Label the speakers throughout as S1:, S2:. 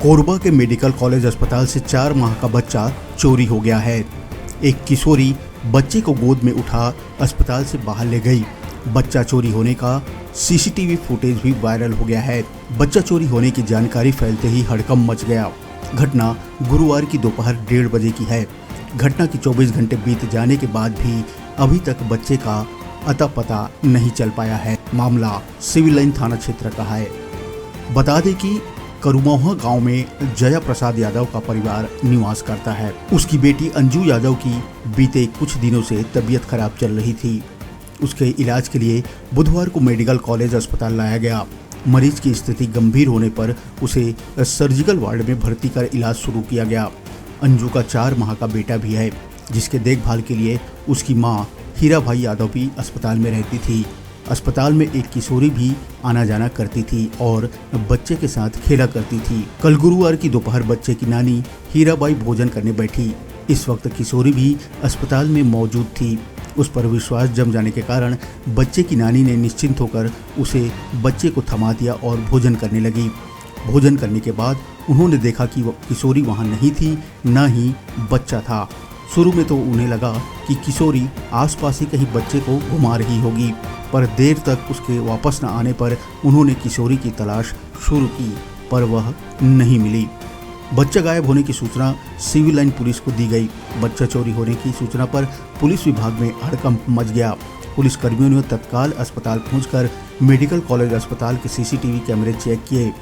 S1: कोरबा के medical college अस्पताल से 4 माह का बच्चा चोरी हो गया है। एक किशोरी बच्चे को गोद में उठा अस्पताल से बाहर ले गई। बच्चा चोरी होने का सीसीटीवी फुटेज भी वायरल हो गया है। बच्चा चोरी होने की जानकारी फैलते ही हड़कंप मच गया। घटना गुरुवार की दोपहर 1:30 बजे की है। घटना की 24 घंटे बीत जाने के बाद भी अभी तक बच्चे का अता पता नहीं चल पाया है। मामला सिविल लाइन थाना क्षेत्र का है। बता दें कि करुमोहा गांव में जया प्रसाद यादव का परिवार निवास करता है। उसकी बेटी अंजू यादव की बीते कुछ दिनों से तबीयत खराब चल रही थी। उसके इलाज के लिए बुधवार को मेडिकल कॉलेज अस्पताल लाया गया। मरीज की स्थिति गंभीर होने पर उसे सर्जिकल वार्ड में भर्ती कर इलाज शुरू किया गया। अंजू का 4 माह का बेटा भी है, जिसके देखभाल के लिए उसकी मां हीराबाई यादव भी अस्पताल में रहती थी। अस्पताल में एक किशोरी भी आना जाना करती थी और बच्चे के साथ खेला करती थी। कल गुरुवार की दोपहर बच्चे की नानी हीराबाई भोजन करने बैठी। इस वक्त किशोरी भी अस्पताल में मौजूद थी। उस पर विश्वास जम जाने के कारण बच्चे की नानी ने निश्चिंत होकर उसे बच्चे को थमा दिया और भोजन करने लगी। भोजन करने के बाद उन्होंने देखा कि किशोरी वहाँ नहीं थी, न ही बच्चा था। शुरू में तो उन्हें लगा कि किशोरी आसपास ही कहीं बच्चे को घुमा रही होगी, पर देर तक उसके वापस न आने पर उन्होंने किशोरी की तलाश शुरू की, पर वह नहीं मिली। बच्चा गायब होने की सूचना सिविल लाइन पुलिस को दी गई। बच्चा चोरी होने की सूचना पर पुलिस विभाग में हड़कंप मच गया। पुलिस कर्मियों ने तत्काल अस्पताल पहुंचकर मेडिकल कॉलेज अस्पताल के सीसीटीवी कैमरे चेक किए।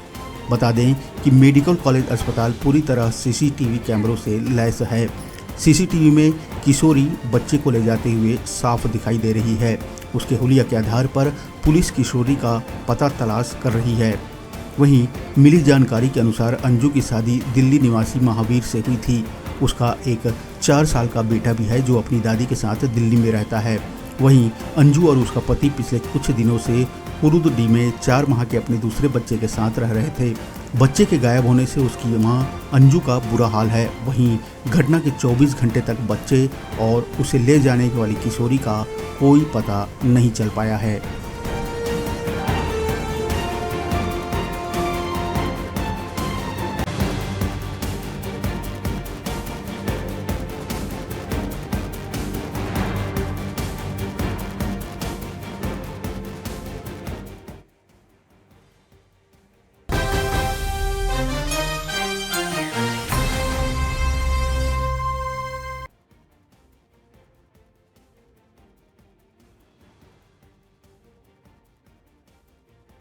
S1: बता दें कि मेडिकल कॉलेज अस्पताल पूरी तरह सीसीटीवी कैमरों से लैस है। सीसीटीवी में किशोरी बच्चे को ले जाते हुए साफ दिखाई दे रही है। उसके हुलिया के आधार पर पुलिस किशोरी का पता तलाश कर रही है। वहीं मिली जानकारी के अनुसार अंजू की शादी दिल्ली निवासी महावीर से हुई थी। उसका एक 4 साल का बेटा भी है, जो अपनी दादी के साथ दिल्ली में रहता है। वहीं अंजू और उसका पति पिछले कुछ दिनों से उरुदडी में 4 माह के अपने दूसरे बच्चे के साथ रह रहे थे। बच्चे के गायब होने से उसकी मां अंजू का बुरा हाल है। वहीं घटना के 24 घंटे तक बच्चे और उसे ले जाने वाली किशोरी का कोई पता नहीं चल पाया है।